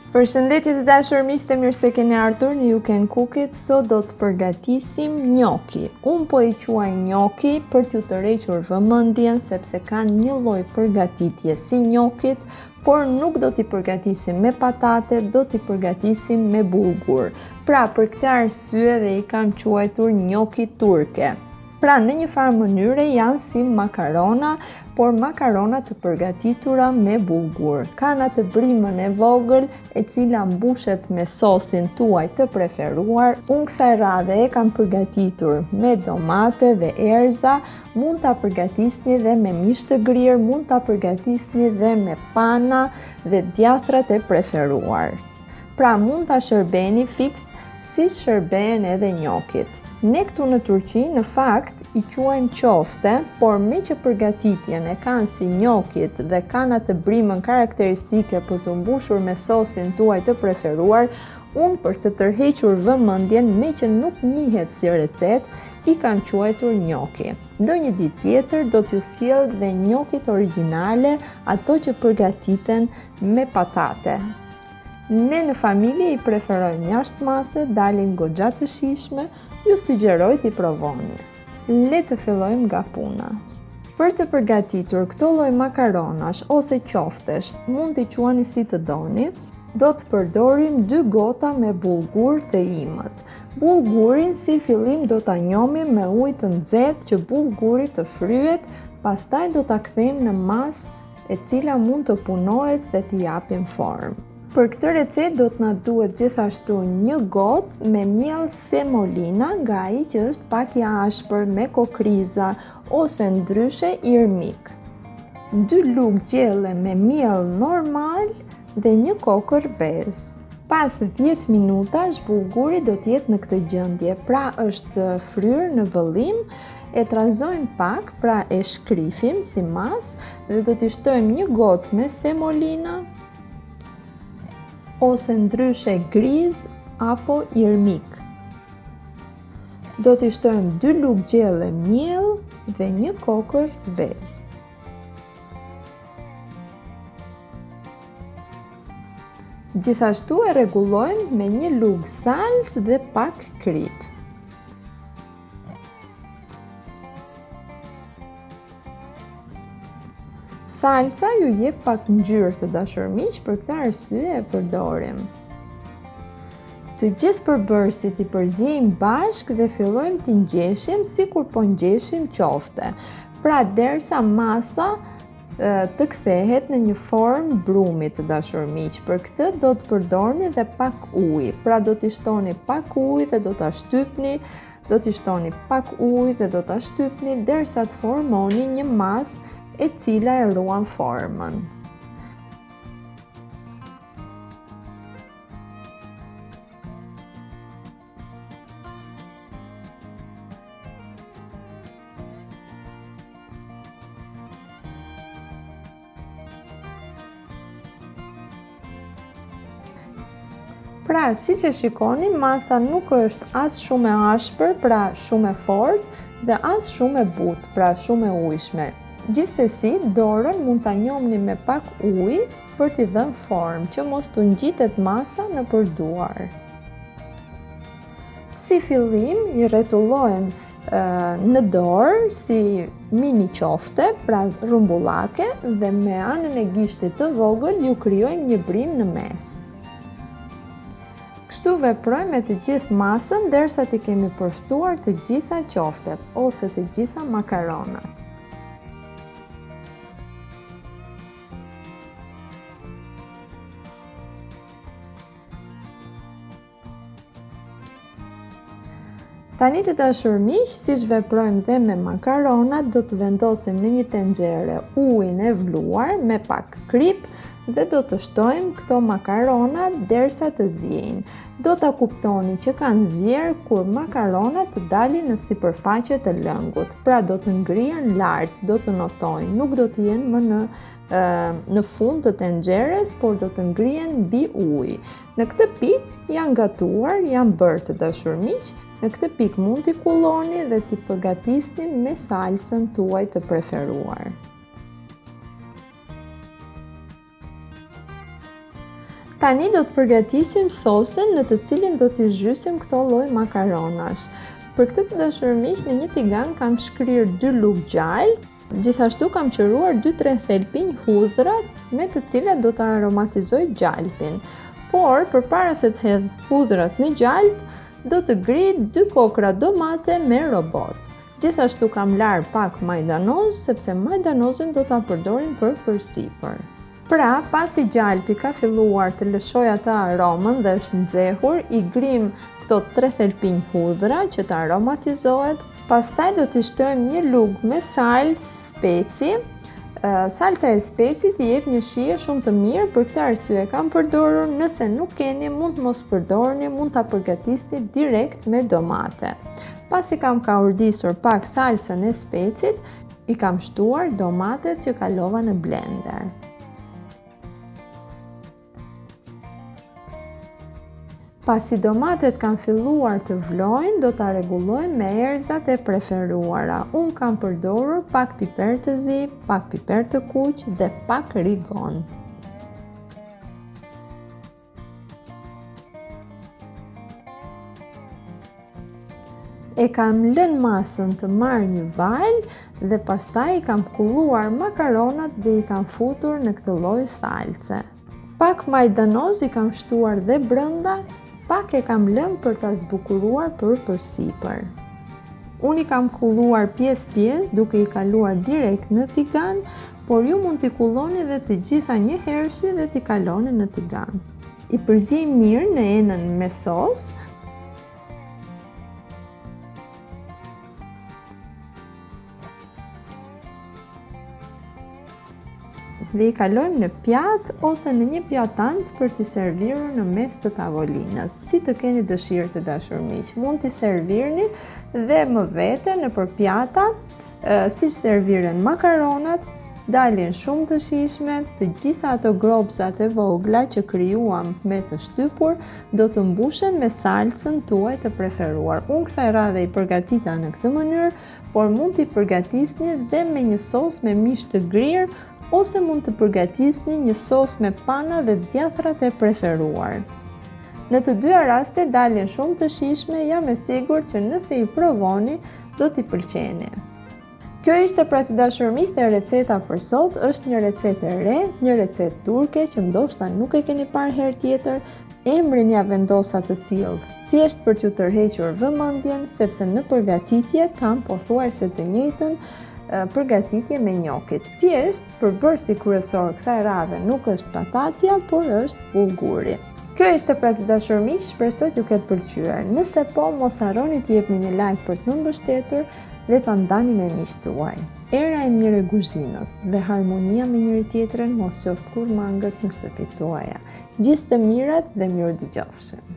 Përshëndetje të dashur miq, të mirë se keni ardhur në You Can Cook It. Sot do të përgatisim njoki. Unë po i quaj njoki për t'ju tërhequr vëmendjen sepse kanë një lloj përgatitje si njokit, por nuk do t'i përgatisim me patate, do t'i përgatisim me bullgur. Pra, për këtë arsye dhe i kanë quajtur njoki turke. Pra, në një farë mënyre janë si makarona, por makarona të përgatitura me bullgur. Kanë atë brimën e vogël e cila mbushet me sosin tuaj të preferuar. Unë kësaj radhe e kam përgatitur me domate dhe erza, mund ta përgatisni dhe me mish të grirë, mund ta përgatisni dhe me pana dhe djathrat e preferuar. Pra, mund ta shërbeni fiks si shërben edhe njokit. Ne këtu në Turqi, në fakt, i quajmë qofte, por me që përgatitjen e kanë si njokit dhe kanë atë brimën karakteristike për të mbushur me sosin tuaj të preferuar, unë për të tërhequr vëmendjen me që nuk njihet si recet, i kanë quajtur njoki. Ndonjë ditë tjetër do t'ju sjell dhe njokit origjinale, ato që përgatiten me patate. Ne në familje i preferojmë jashtë mase, dalin goxha të shijshme, ju sugjeroj t'i provoni. Le të fillojmë nga puna. Për të përgatitur këto lloj makaronash ose qoftesh, mund t'i quani si të doni, do të përdorim 2 gota me bullgur të imet. Bullgurin si fillim do ta njomim me ujë të nxehtë që bullguri të fryhet, pastaj do ta kthejmë në masë e cila mund të punohet dhe t'i japim formë. Për këtë recet do të na duhet gjithashtu 1 gotë me miell semolina, nga ai që është pak i ashpër me kokriza ose ndryshe irmik. 2 lugë gjelle me miell normal dhe 1 kokër bez. Pas 10 minutash bullguri do të jetë në këtë gjendje, pra është fryrë në vëllim. E trazojmë pak, pra e shkrifim si masë dhe do t'i shtojmë 1 gotë me semolina ose ndryshe griz apo irmik. Do t'i shtojmë 2 lugë gjelle miell dhe 1 kokër vezë. Gjithashtu e rregullojmë me 1 lugë salcë dhe pak krip. Salca ju jep pak ngjyrë të dashur miq, për këtë arsye e përdorim. Të gjithë përbërësit i përziejmë bashkë dhe fillojmë t'i ngjeshim sikur po ngjeshim qofte. Pra, derisa masa të kthehet në një formë brumi të dashur miq. Për këtë do të përdorni dhe pak ujë. Pra, do t'i shtoni pak ujë dhe do ta shtypni, do t'i shtoni pak ujë dhe do ta shtypni derisa të formoni një masë e cila e ruan formën. Pra, si që shikoni, masa nuk është as shumë e ashpër, pra shumë e fortë, dhe as shumë e butë, pra shumë e ujshme. Gjithsesi, dorën mund ta njomni me pak ujë për t'i dhënë formë, që mos t'u ngjitet masa nëpër duar. Si fillim, i rretullojmë në dorë si mini qofte, pra rumbullake, dhe me anën e gishtit të vogël ju krijojmë një brim në mes. Kështu veprojmë me të gjithë masën derisa t'i kemi përftuar të gjitha qoftet ose të gjitha makaronat. Tani të dashur miq, siç veprojmë dhe me makaronat, do të vendosim në një tenxhere ujin e vluar me pak krip dhe do të shtojmë këto makarona derisa të ziejnë. Do ta kuptoni që kanë zier kur makaronat të dalin në sipërfaqe të lëngut. Pra do të ngrihen lart, do të notojnë, nuk do të jenë më në fund të tenxheres, por do të ngrihen mbi ujë. Në këtë pikë janë gatuar, janë bërë të dashur miq. Në këtë pikë mund t'i kulloni dhe t'i përgatisni me salcen tuaj të preferuar. Tani do të përgatisim sosen në të cilin do t'i zhysim këto lloj makaronash. Për këtë të dashur miq, në një tigan kam shkrir 2 lugë gjallë, gjithashtu kam qëruar 2-3 thelpinj hudhra me të cilat do të aromatizoj gjalpin. Por, përpara se të hedh hudhrat në gjalp, do të grij 2 kokra domate me robot. Gjithashtu kam lar pak majdanoz, sepse majdanozin do ta përdorim për përsipër. Pra, pasi gjalpi ka filluar të lëshoj atë aromën dhe është nxehur, i grim këto 3 thelpinj hudhra që të aromatizohet. Pastaj do t'i shtojmë një lugë me salcë, speci. Salca e specit i jep një shije shumë të mirë, për këtë arsye kam përdorur, nëse nuk keni mund të mos përdorni, mund ta përgatisni direkt me domate. Pasi kam kaurdisur pak salcën e specit, i kam shtuar domatet që kalova në blender. Pasi domatet kanë filluar të vlojnë, do ta rregullojmë me erëzat e preferuara. Unë kam përdorur pak piper të zi, pak piper të kuq dhe pak rigon. E kam lënë masën të marrë një val dhe pastaj i kam kulluar makaronat dhe i kam futur në këtë lloj salce. Pak majdanoz i kam shtuar dhe brenda, pak e kam lënë për ta zbukuruar për përsipër. Unë i kam kulluar pjesë duke i kaluar direkt në tigan, por ju mund t'i kulloni dhe të gjitha njëherëshi dhe t'i kaloni në tigan. I përziej mirë në enën me sos. Dhe i kalojmë në pjatë ose në një pjatancë për t'i servirur në mes të tavolinës. Si të keni dëshirë të dashur miq, mund t'i servirni dhe më vete nëpër pjata, siç serviren makaronat, dalin shumë të shijshme, të gjitha ato gropezat e vogla që krijuam me të shtypur do të mbushen me salcën tuaj të preferuar. Unë kësaj radhe i përgatita në këtë mënyrë, por mund t'i përgatisni dhe me një sos me mish të grirë, ose mund të përgatisni një sos me pana dhe djathrat e preferuar. Në të dyja rastet dalin shumë të shijshme, jam e sigurt që nëse i provoni, do t'i pëlqeni. Kjo ishte pra të dashur miq dhe receta për sot, është një recetë e re, një recetë turke që ndoshta nuk e keni parë herë tjetër. Emrin ja vendosa të tillë thjesht për t'ju tërhequr vëmendjen, sepse në përgatitje kam pothuajse të njëjtën përgatitje me njokit. Thjesht përbërësi kryesor kësaj radhe nuk është patatja, por është bullguri. Kjo ishte pra të dashur miq, shpresoj t'ju ketë pëlqyer. Nëse po, mos harroni të jepni një like për të më mbështetur dhe ta ndani me miqtë tuaj. Era e mirë e kuzhinës dhe harmonia me njëri tjetrin mos qoftë kur mangët në shtëpitë tuaja. Gjithë të mirat dhe mirë dëgjofshim.